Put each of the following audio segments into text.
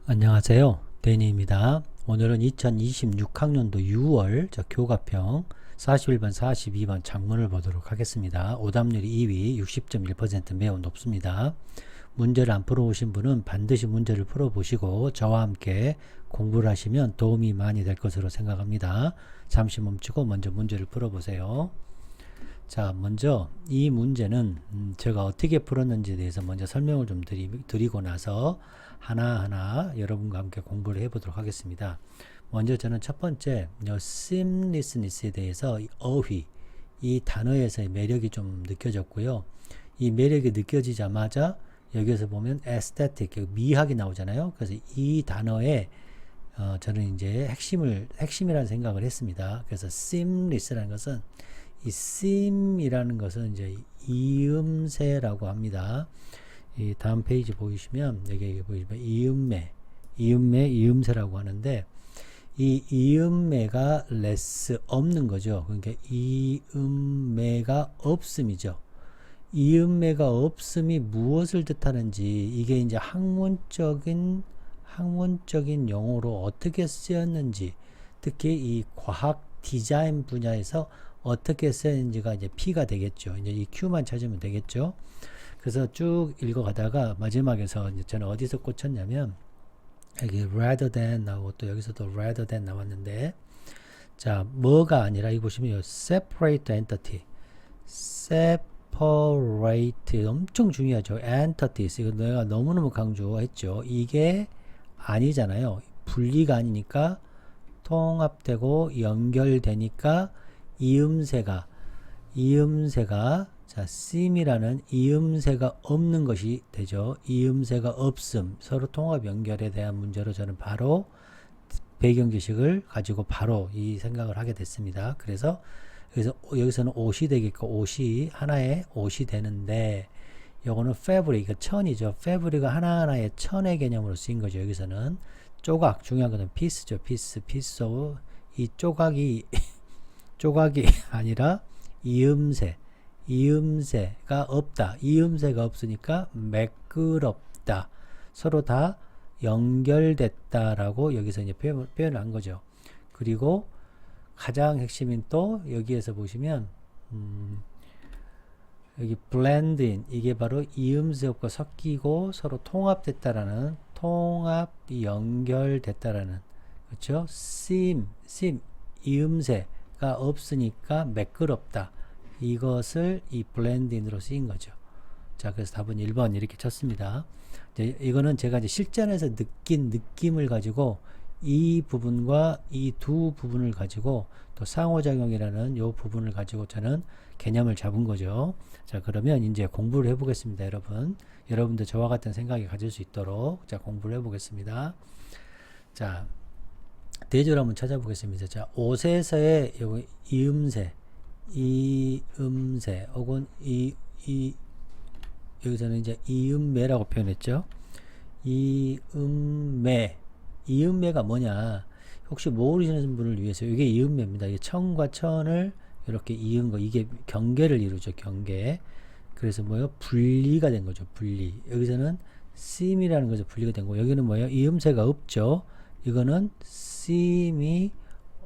안녕하세요. 데니입니다. 오늘은 2026학년도 6월 교과평 41번, 42번 작문을 보도록 하겠습니다. 오답률이 2위 60.1% 매우 높습니다. 문제를 안 풀어오신 분은 반드시 문제를 풀어보시고 저와 함께 공부를 하시면 도움이 많이 될 것으로 생각합니다. 잠시 멈추고 먼저 문제를 풀어보세요. 자, 먼저 이 문제는 제가 어떻게 풀었는지에 대해서 먼저 설명을 좀 드리고 나서 하나하나 여러분과 함께 공부를 해보도록 하겠습니다. 먼저 저는 첫 번째 seamlessness에 대해서 어휘, 이 단어에서의 매력이 좀 느껴졌고요. 이 매력이 느껴지자마자 여기에서 보면 aesthetic, 미학이 나오잖아요. 그래서 이 단어에 저는 이제 핵심이라는 생각을 했습니다. 그래서 seamless라는 것은 이 seam이라는 것은 이제 이음새라고 합니다. 이 다음 페이지 보시면 여기 보시면 이음새라고 하는데 이 이음매가 less 없는 거죠. 그러니까 이음매가 없음이죠. 이음매가 없음이 무엇을 뜻하는지 이게 이제 학문적인 용어로 어떻게 쓰였는지 특히 이 과학 디자인 분야에서 어떻게 쓰였는지가 이제 P가 되겠죠. 이제 이 Q만 찾으면 되겠죠. 그래서 쭉 읽어가다가 마지막에서 이제 저는 어디서 꽂혔냐면 여기 rather than 나오고 또 여기서도 rather than 나왔는데 자 뭐가 아니라 이 보시면 separate entity separate 엄청 중요하죠. entities 이거 내가 너무너무 강조했죠. 이게 아니잖아요. 분리가 아니니까 통합되고 연결되니까 이음새가 자 seam이라는 이음새가 없는 것이 되죠. 이음새가 없음 서로 통합 연결에 대한 문제로 저는 바로 배경 지식을 가지고 바로 이 생각을 하게 됐습니다. 그래서 여기서는 옷이 되겠고 옷이 하나의 옷이 되는데 요거는 fabric 천이죠. fabric가 하나하나의 천의 개념으로 쓰인 거죠. 여기서는 조각 중요한 것은 piece죠. piece 이 조각이 아니라 이음새가 없다. 이음새가 없으니까 매끄럽다. 서로 다 연결됐다라고 여기서 이제 표현을 한 거죠. 그리고 가장 핵심인 또 여기에서 보시면 여기 blend in 이게 바로 이음새과 섞이고 서로 통합됐다라는 통합이 연결됐다라는 그렇죠? seam 이음새가 없으니까 매끄럽다. 이것을 이 블렌딩으로 쓰인 거죠. 자, 그래서 답은 1번 이렇게 쳤습니다. 이제 이거는 제가 이제 실전에서 느낀 느낌을 가지고 이 부분과 이 두 부분을 가지고 또 상호작용이라는 요 부분을 가지고 저는 개념을 잡은 거죠. 자, 그러면 이제 공부를 해보겠습니다, 여러분. 여러분도 저와 같은 생각이 가질 수 있도록 자, 공부를 해보겠습니다. 자, 대조를 한번 찾아보겠습니다. 자, 옷에서의 요거 이음새 혹은 여기서는 이제 이음매라고 표현했죠. 이음매가 뭐냐? 혹시 모르시는 분을 위해서 이게 이음매입니다. 이게 천과 천을 이렇게 이은 거 이게 경계를 이루죠. 경계. 그래서 뭐예요? 분리가 된 거죠. 분리. 여기서는 seam이라는 거죠. 분리가 된 거. 여기는 뭐예요? 이음새가 없죠. 이거는 seam이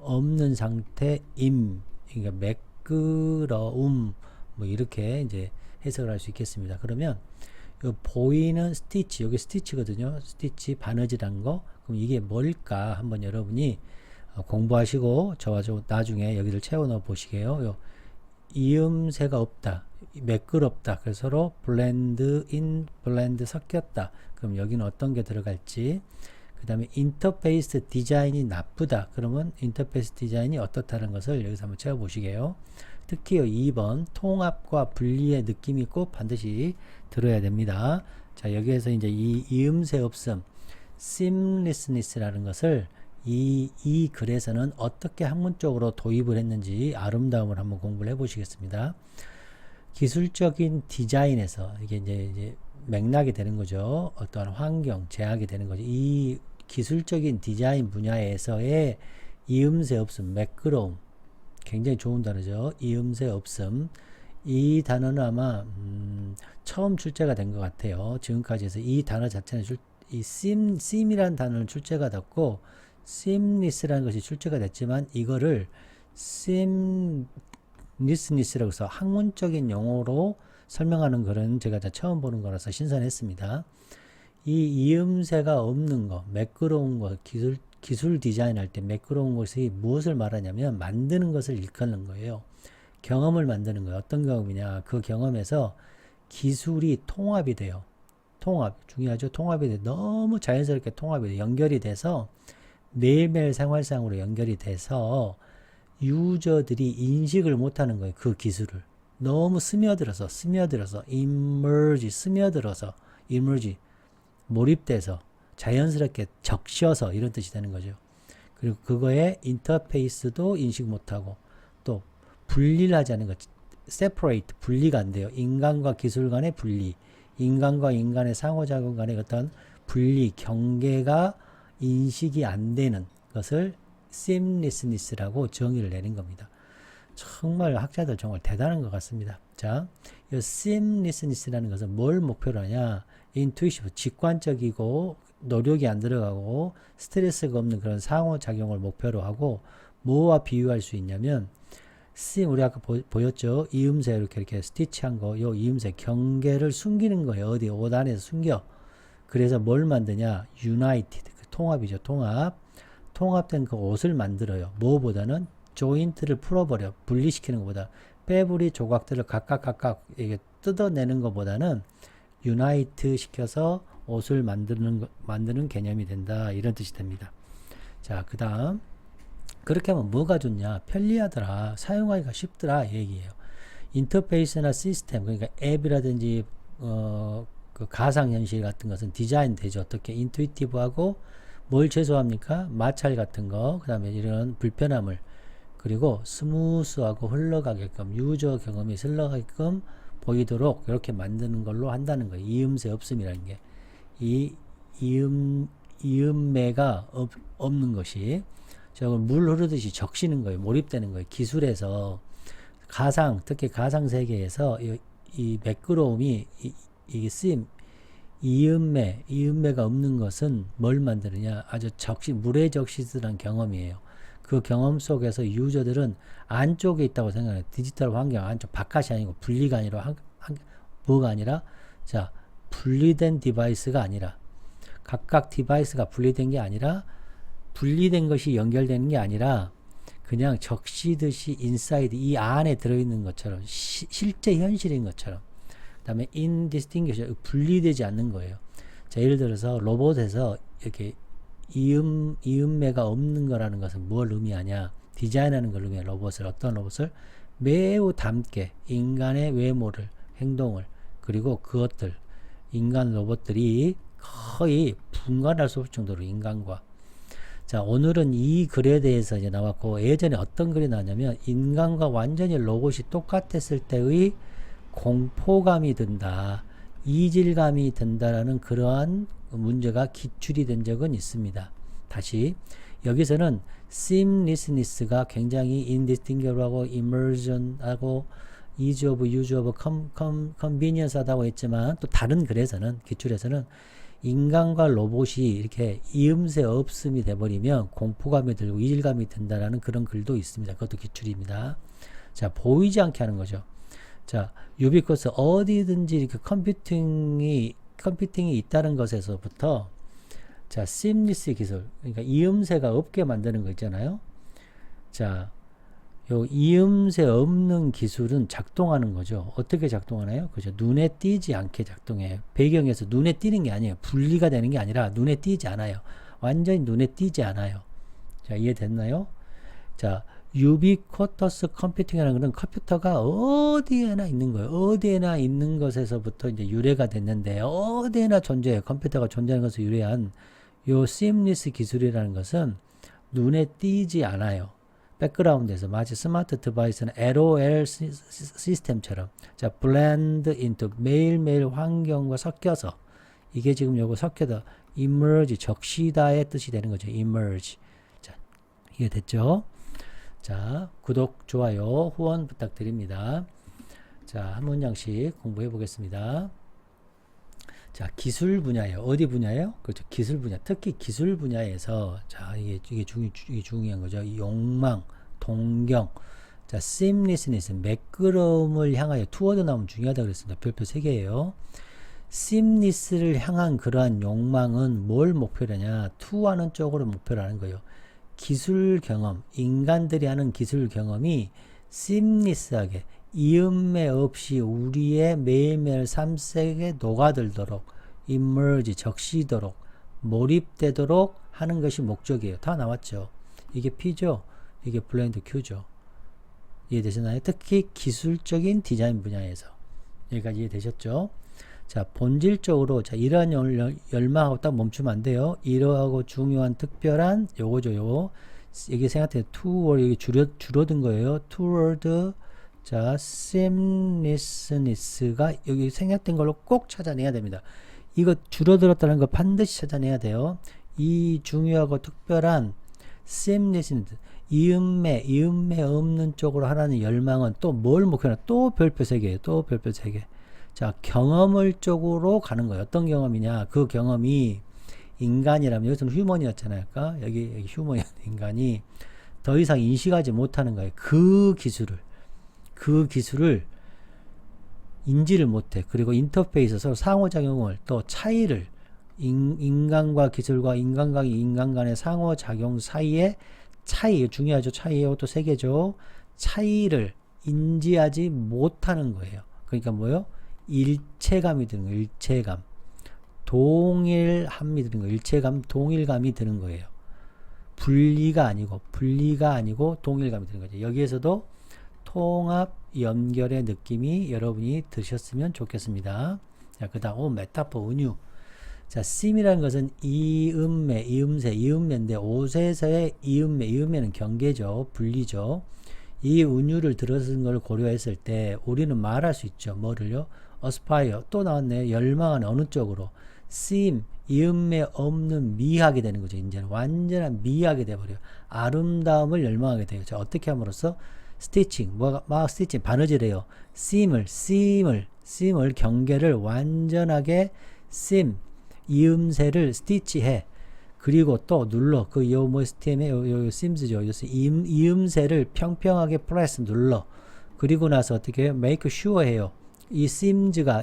없는 상태임. 그러니까 매끄러움 뭐 이렇게 이제 해석을 할 수 있겠습니다. 그러면 요 보이는 스티치 여기 스티치거든요. 스티치 바느질한 거 그럼 이게 뭘까 한번 여러분이 공부하시고 저와 나중에 여기를 채워 넣어 보시게요. 요 이음새가 없다 매끄럽다 그래서 서로 블렌드 섞였다 그럼 여기는 어떤 게 들어갈지 그 다음에 인터페이스 디자인이 나쁘다. 그러면 인터페이스 디자인이 어떻다는 것을 여기서 한번 채워보시게요. 특히 2번 통합과 분리의 느낌이 꼭 반드시 들어야 됩니다. 자, 여기에서 이제 이 이음새 없음 seamlessness라는 것을 이 글에서는 어떻게 학문적으로 도입을 했는지 아름다움을 한번 공부를 해보시겠습니다. 기술적인 디자인에서 이게 이제 맥락이 되는 거죠. 어떠한 환경, 제약이 되는 거죠. 이 기술적인 디자인 분야에서의 이음새 없음, 매끄러움. 굉장히 좋은 단어죠. 이음새 없음. 이 단어는 아마 처음 출제가 된 것 같아요. 지금까지 해서 이 단어 자체는 이 sim이라는 단어는 출제가 됐고 seamless라는 것이 출제가 됐지만 이거를 seamlessness라고 해서 학문적인 용어로 설명하는 글은 제가 처음 보는 거라서 신선했습니다. 이 이음새가 없는 거, 매끄러운 거, 기술 디자인할 때 매끄러운 것이 무엇을 말하냐면 만드는 것을 일컫는 거예요. 경험을 만드는 거예요. 어떤 경험이냐? 그 경험에서 기술이 통합이 돼요. 통합, 중요하죠. 통합이 돼. 너무 자연스럽게 통합이 돼. 연결이 돼서 매일매일 생활상으로 연결이 돼서 유저들이 인식을 못하는 거예요. 그 기술을. 너무 스며들어서 immerge, 몰입돼서 자연스럽게 적셔서 이런 뜻이 되는 거죠. 그리고 그거의 인터페이스도 인식 못하고 또 분리를 하지 않는 것, separate, 분리가 안 돼요. 인간과 기술 간의 분리, 인간과 인간의 상호작용 간의 어떤 분리, 경계가 인식이 안 되는 것을 seamlessness라고 정의를 내린 겁니다. 정말 학자들 정말 대단한 것 같습니다. 자, 이 seamlessness라는 것은 뭘 목표로 하냐? intuitive, 직관적이고 노력이 안 들어가고 스트레스가 없는 그런 상호작용을 목표로 하고 뭐와 비유할 수 있냐면 우리 아까 보였죠? 이음새 이렇게 스티치한 거, 요 이음새 경계를 숨기는 거예요. 어디 옷 안에서 숨겨. 그래서 뭘 만드냐? united, 통합이죠. 통합된 그 옷을 만들어요. 뭐보다는 조인트를 풀어버려. 분리시키는 것보다 빼부리 조각들을 각각 이게 뜯어내는 것보다는 유나이트 시켜서 옷을 만드는 개념이 된다. 이런 뜻이 됩니다. 자, 그 다음 그렇게 하면 뭐가 좋냐? 편리하더라. 사용하기가 쉽더라. 이 얘기예요. 인터페이스나 시스템, 그러니까 앱이라든지 그 가상현실 같은 것은 디자인 되죠. 어떻게 인투이티브하고 뭘 최소화합니까? 마찰 같은 거, 그 다음에 이런 불편함을, 그리고 스무스하고 흘러가게끔, 유저 경험이 흘러가게끔 보이도록 이렇게 만드는 걸로 한다는 거예요. 이음새 없음이라는 게. 이음매가 없는 것이, 물 흐르듯이 적시는 거예요. 몰입되는 거예요. 기술에서, 특히 가상 세계에서 이 매끄러움이, 이게 이음매가 없는 것은 뭘 만드느냐? 아주 물에 적시듯한 경험이에요. 그 경험 속에서 유저들은 안쪽에 있다고 생각해요. 디지털 환경 안쪽, 바깥이 아니고 분리가 아니라 뭐가 아니라 자, 분리된 디바이스가 아니라 각각 디바이스가 분리된 게 아니라 분리된 것이 연결되는 게 아니라 그냥 적시듯이 인사이드 이 안에 들어있는 것처럼 실제 현실인 것처럼 그 다음에 indistinguishable 분리되지 않는 거예요. 자, 예를 들어서 로봇에서 이렇게 이음매가 없는 거라는 것은 뭘 의미하냐? 디자인하는 걸 의미해. 어떤 로봇을 매우 닮게 인간의 외모를, 행동을, 그리고 그것들, 인간 로봇들이 거의 분간할 수 없을 정도로 인간과. 자, 오늘은 이 글에 대해서 이제 나왔고, 예전에 어떤 글이 나왔냐면, 인간과 완전히 로봇이 똑같았을 때의 공포감이 든다, 이질감이 든다라는 그러한 문제가 기출이 된 적은 있습니다. 다시 여기서는 seamlessness가 굉장히 indistinguishable하고 immersion하고 ease of use of convenience하다고 했지만 또 다른 글에서는 기출에서는 인간과 로봇이 이렇게 이음새 없음이 돼버리면 공포감이 들고 이질감이 든다라는 그런 글도 있습니다. 그것도 기출입니다. 자, 보이지 않게 하는 거죠. 자, 유비쿼스 어디든지 이렇게 컴퓨팅이 있다는 것에서부터 자, seamless 기술, 그러니까 이음새가 없게 만드는 거 있잖아요. 자, 요 이음새 없는 기술은 작동하는 거죠. 어떻게 작동하나요? 그죠? 눈에 띄지 않게 작동해요. 배경에서 눈에 띄는 게 아니에요. 분리가 되는 게 아니라 눈에 띄지 않아요. 완전히 눈에 띄지 않아요. 자, 이해됐나요? 자, 유비쿼터스 컴퓨팅이라는 것은 컴퓨터가 어디에나 있는 거예요. 어디에나 있는 것에서부터 이제 유래가 됐는데 어디에나 존재해요. 컴퓨터가 존재하는 것을 유래한 요 seamless 기술이라는 것은 눈에 띄지 않아요. 백그라운드에서 마치 스마트 디바이스는 LOL 시스템처럼 자, blend into 매일매일 환경과 섞여서 이게 지금 요거 섞여서 emerge 적시다의 뜻이 되는 거죠. emerge. 자, 이해됐죠? 자, 구독, 좋아요, 후원 부탁드립니다. 자, 한 문장씩 공부해 보겠습니다. 자, 기술 분야예요. 어디 분야예요? 그렇죠. 기술 분야. 특히 기술 분야에서 자, 이게 중요한 거죠. 욕망, 동경. 자, seamlessness, 매끄러움을 향하여 투어드 나오면 중요하다 그랬습니다. 별표 3개예요. seamless를 향한 그러한 욕망은 뭘 목표로 하냐? 투하는 쪽으로 목표로 하는 거예요. 기술 경험, 인간들이 하는 기술 경험이 seamless하게 이음매 없이 우리의 매일매일 삶 속에 녹아들도록 immerge, 적시도록 몰입되도록 하는 것이 목적이에요. 다 나왔죠. 이게 P죠. 이게 블렌드 Q죠. 이해되시나요? 특히 기술적인 디자인 분야에서 여기까지 이해되셨죠? 자, 본질적으로 자, 이러한 열망하고 딱 멈추면 안 돼요. 이러하고 중요한 특별한 요거죠. 요거 여기 생각해 toward 여기 줄어든 거예요. toward 자, seamlessness가 여기 생략된 걸로 꼭 찾아내야 됩니다. 이거 줄어들었다는 거 반드시 찾아내야 돼요. 이 중요하고 특별한 seamlessness 이음매 없는 쪽으로 하라는 열망은 또 뭘 목표로 또 별표 3개예요. 또 별표 3개. 자, 경험을 쪽으로 가는 거예요. 어떤 경험이냐? 그 경험이 인간이라면 여기서는 휴먼이었잖아요. 그러니까 여기 휴먼이었는 인간이 더 이상 인식하지 못하는 거예요. 그 기술을 인지를 못해. 그리고 인터페이스 서로 상호작용을 또 차이를 인간과 기술과 인간과 인간 간의 상호작용 사이에 차이, 중요하죠. 차이요. 또 3개죠. 차이를 인지하지 못하는 거예요. 그러니까 뭐요? 일체감이 드는 거예요. 일체감. 동일함이 드는 거예요. 일체감, 동일감이 드는 거예요. 분리가 아니고 동일감이 드는 거죠. 여기에서도 통합, 연결의 느낌이 여러분이 드셨으면 좋겠습니다. 자, 그 다음, 메타포, 은유. 자, sim이라는 것은 이음매, 이음새, 이음매인데, 옷에서의 이음매는 경계죠. 분리죠. 이 은유를 들어선 걸 고려했을 때, 우리는 말할 수 있죠. 뭐를요? aspire. 또 나왔네요. 열망하는 어느 쪽으로. sim, 이음매 없는 미학이 되는 거죠. 이제는 완전한 미학이 돼버려요. 아름다움을 열망하게 돼요. 자, 어떻게 함으로써? 스티칭, 막 스티칭, 바느질해요. sim을, 경계를 완전하게 sim, 이음새를 스티치해. 그리고 또 눌러. 그 스템에 요 sims죠. 이음새를 평평하게 프레스 눌러. 그리고 나서 어떻게 해요? make sure 해요. 이 sims가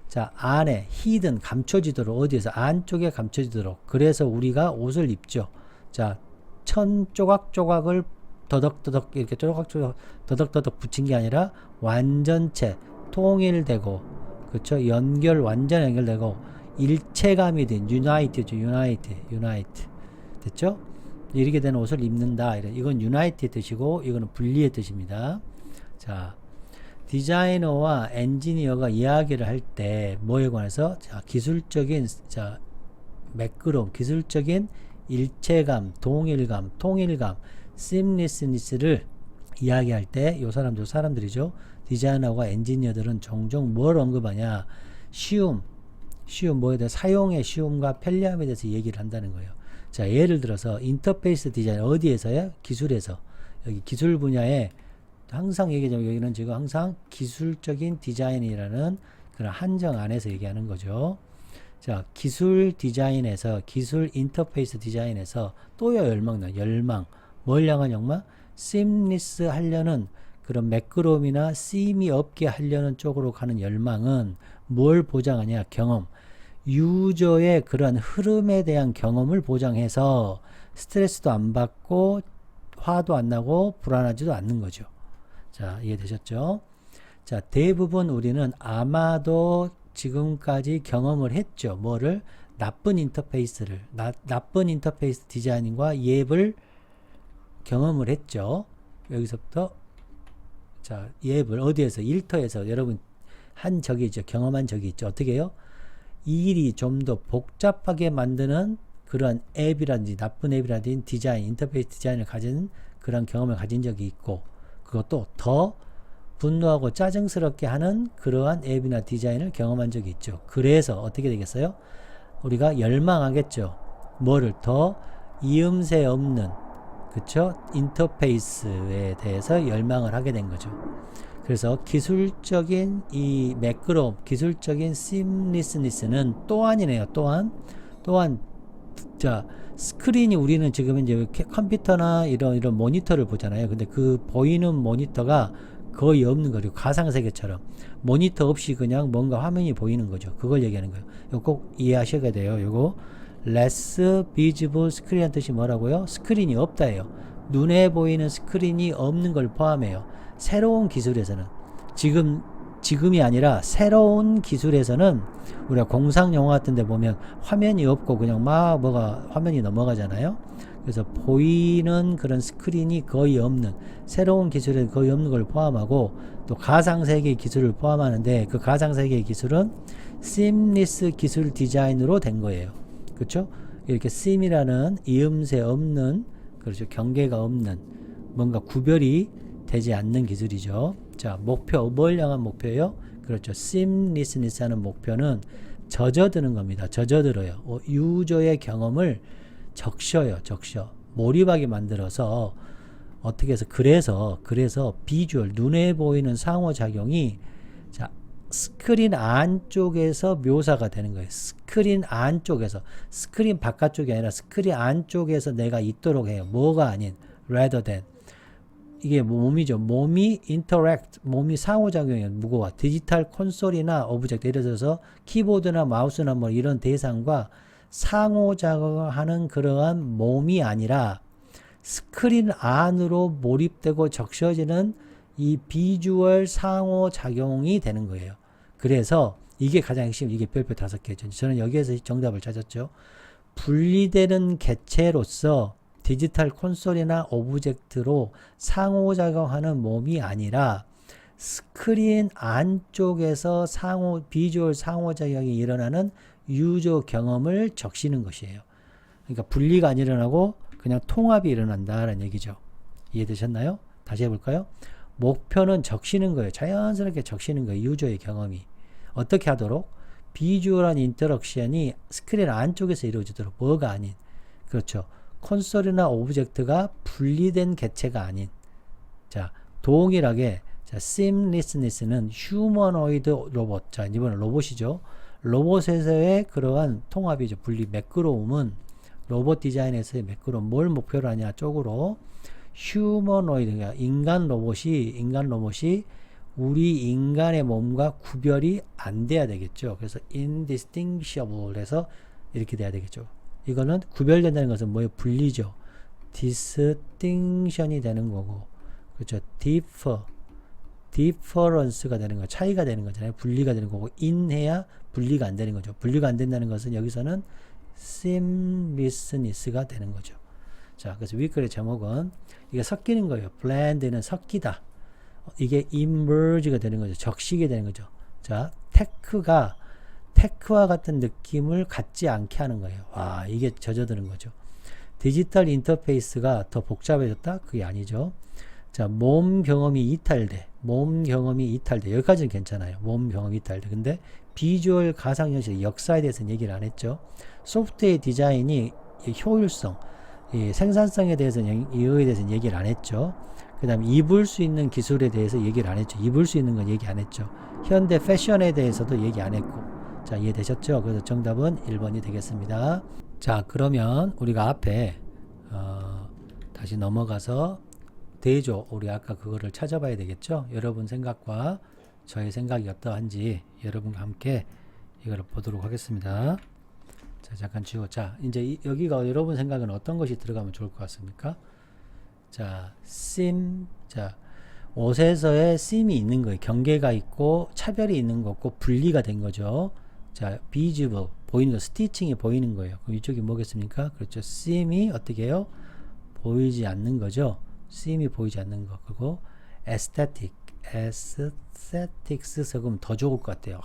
자, 안에 hidden 감춰지도록 어디에서 안쪽에 감춰지도록. 그래서 우리가 옷을 입죠. 자, 천 조각조각을 더덕더덕 이렇게 조각조각 더덕더덕 붙인 게 아니라 완전체 통일되고 그렇죠? 완전 연결되고 일체감이 된 유나이트죠. 유나이트 됐죠? 이렇게 된 옷을 입는다. 이건 유나이트의 뜻이고 이거는 분리의 뜻입니다. 자, 디자이너와 엔지니어가 이야기를 할 때 뭐에 관해서 자, 기술적인 자, 매끄러움, 기술적인 일체감, 동일감, 통일감, seamlessness를 이야기할 때 요 사람들이죠. 디자이너와 엔지니어들은 종종 뭘 언급하냐? 쉬움 뭐에 대해 사용의 쉬움과 편리함에 대해서 얘기를 한다는 거예요. 자, 예를 들어서 인터페이스 디자인 어디에서요? 기술에서. 여기 기술 분야에 항상 얘기하자면 여기는 지금 항상 기술적인 디자인이라는 그런 한정 안에서 얘기하는 거죠. 자, 기술 디자인에서 기술 인터페이스 디자인에서 또요 열망 뭘 향한 욕망? seamless 하려는 그런 매끄러움이나 seam이 없게 하려는 쪽으로 가는 열망은 뭘 보장하냐? 경험. 유저의 그런 흐름에 대한 경험을 보장해서 스트레스도 안 받고 화도 안 나고 불안하지도 않는 거죠. 자, 이해되셨죠? 자, 대부분 우리는 아마도 지금까지 경험을 했죠. 뭐를? 나쁜 인터페이스 디자인과 앱을 경험을 했죠. 여기서부터 자, 앱을 어디에서? 일터에서 여러분 한 적이 있죠. 경험한 적이 있죠. 어떻게 해요? 이 일이 좀 더 복잡하게 만드는 그런 앱이라든지 나쁜 앱이라든지 디자인, 인터페이스 디자인을 가진 그런 경험을 가진 적이 있고 그것도 더 분노하고 짜증스럽게 하는 그러한 앱이나 디자인을 경험한 적이 있죠. 그래서 어떻게 되겠어요? 우리가 열망하겠죠. 뭐를 더 이음새 없는 그쵸? 인터페이스에 대해서 열망을 하게 된 거죠. 그래서 기술적인 이 매끄러움, 기술적인 seamlessness는 또한이네요. 또한 자 스크린이 우리는 지금 이제 컴퓨터나 이런 모니터를 보잖아요. 근데 그 보이는 모니터가 거의 없는 거죠. 가상세계처럼 모니터 없이 그냥 뭔가 화면이 보이는 거죠. 그걸 얘기하는 거예요. 이거 꼭 이해하셔야 돼요. 이거 less visible screen이라는 뜻이 뭐라고요? 스크린이 없다예요. 눈에 보이는 스크린이 없는 걸 포함해요. 새로운 기술에서는 지금이 아니라 새로운 기술에서는 우리가 공상 영화 같은 데 보면 화면이 없고 그냥 막 뭐가 화면이 넘어가잖아요. 그래서 보이는 그런 스크린이 거의 없는 새로운 기술에 거의 없는 걸 포함하고 또 가상세계 기술을 포함하는데 그 가상세계 기술은 seamless 기술 디자인으로 된 거예요. 그렇죠? 이렇게 seam이라는 이음새 없는 그렇죠. 경계가 없는 뭔가 구별이 되지 않는 기술이죠. 자, 목표 뭘 향한 목표예요? 그렇죠. seamlessness 하는 목표는 젖어드는 겁니다. 젖어들어요. 유저의 경험을 적셔요. 몰입하게 만들어서 어떻게 해서 그래서 비주얼 눈에 보이는 상호작용이 자 스크린 안쪽에서 묘사가 되는 거예요. 스크린 안쪽에서 스크린 바깥쪽이 아니라 스크린 안쪽에서 내가 있도록 해요. 뭐가 아닌 rather than 이게 몸이죠. 몸이 interact, 몸이 상호작용해요. 무거워. 디지털 콘솔이나 오브젝트, 예를 들어서 키보드나 마우스나 뭐 이런 대상과 상호작용하는 그러한 몸이 아니라 스크린 안으로 몰입되고 적셔지는 이 비주얼 상호작용이 되는 거예요. 그래서 이게 가장 핵심, 이게 별표 5개죠. 저는 여기에서 정답을 찾았죠. 분리되는 개체로서 디지털 콘솔이나 오브젝트로 상호작용하는 몸이 아니라 스크린 안쪽에서 비주얼 상호작용이 일어나는 유저 경험을 적시는 것이에요. 그러니까 분리가 안 일어나고 그냥 통합이 일어난다라는 얘기죠. 이해되셨나요? 다시 해볼까요? 목표는 적시는 거예요. 자연스럽게 적시는 거예요. 유저의 경험이. 어떻게 하도록? 비주얼한 인터랙션이 스크린 안쪽에서 이루어지도록 뭐가 아닌 그렇죠. 콘솔이나 오브젝트가 분리된 개체가 아닌 자 동일하게 자 seamlessness는 휴머노이드 로봇 자 이번엔 로봇이죠. 로봇에서의 그러한 통합이죠. 분리 매끄러움은 로봇 디자인에서의 매끄러움 뭘 목표로 하냐 쪽으로 휴머노이드 인간 로봇이 우리 인간의 몸과 구별이 안 돼야 되겠죠. 그래서 indistinguishable 해서 이렇게 돼야 되겠죠. 이거는 구별된다는 것은 뭐예요? 분리죠. distinction이 되는 거고, 그렇죠. difference가 되는 거, 차이가 되는 거잖아요. 분리가 되는 거고, in해야 분리가 안 되는 거죠. 분리가 안 된다는 것은 여기서는 seamlessness가 되는 거죠. 자, 그래서 윗글의 제목은 이게 섞이는 거예요. blend는 섞이다. 이게 emerge가 되는 거죠. 적시게 되는 거죠. 자, 테크와 같은 느낌을 갖지 않게 하는 거예요. 와, 이게 젖어드는 거죠. 디지털 인터페이스가 더 복잡해졌다? 그게 아니죠. 자, 몸 경험이 이탈돼. 여기까지는 괜찮아요. 몸 경험이 이탈돼. 근데 비주얼 가상현실 역사에 대해서는 얘기를 안 했죠. 소프트웨어 디자인이 효율성, 생산성에 대해서는 이거에 대해서는 얘기를 안 했죠. 그 다음에 입을 수 있는 기술에 대해서 얘기를 안 했죠. 입을 수 있는 건 얘기 안 했죠. 현대 패션에 대해서도 얘기 안 했고. 자, 이해되셨죠? 그래서 정답은 1번이 되겠습니다. 자, 그러면 우리가 앞에 다시 넘어가서 대조, 우리 아까 그거를 찾아봐야 되겠죠? 여러분 생각과 저의 생각이 어떠한지 여러분과 함께 이거를 보도록 하겠습니다. 자, 잠깐 지워. 자, 이제 여기가 여러분 생각은 어떤 것이 들어가면 좋을 것 같습니까? 자, 자, 옷에서의 sim이 있는 거예요. 경계가 있고 차별이 있는 거고 분리가 된 거죠. 자, visible 보이는 거, 스티칭이 보이는 거예요. 그럼 이쪽이 뭐겠습니까? 그렇죠. sim이 어떻게 해요? 보이지 않는 거죠. sim이 보이지 않는 거. 그리고 aesthetics 그럼 더 좋을 것 같아요.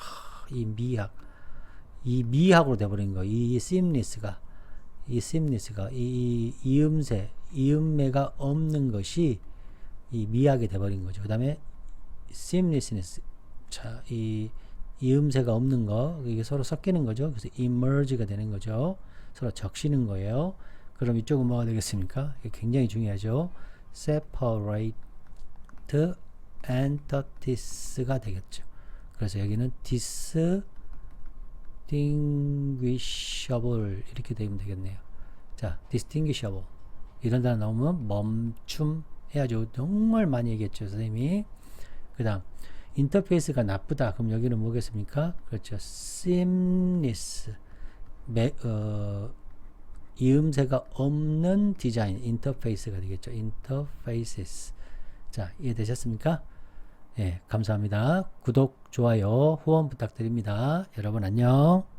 이 미학으로 돼버린 거. 이 seamless가 이 이음매가 없는 것이 이 미학이 돼버린 거죠. 그 다음에 seamlessness, 자, 이 이음새가 없는 거, 이게 서로 섞이는 거죠. 그래서 emerge가 되는 거죠. 서로 적시는 거예요. 그럼 이쪽은 뭐가 되겠습니까? 이게 굉장히 중요하죠. separate entities,가 되겠죠. 그래서 여기는 distinguishable 이렇게 되면 되겠네요. 자, distinguishable 이런 단어 나오면 멈춤 해야죠. 정말 많이 얘기했죠, 선생님이. 그 다음 인터페이스가 나쁘다. 그럼 여기는 뭐겠습니까? 그렇죠. seamless 이음새가 없는 디자인 인터페이스가 되겠죠. interfaces. 자, 이해되셨습니까? 예, 감사합니다. 구독, 좋아요, 후원 부탁드립니다. 여러분 안녕.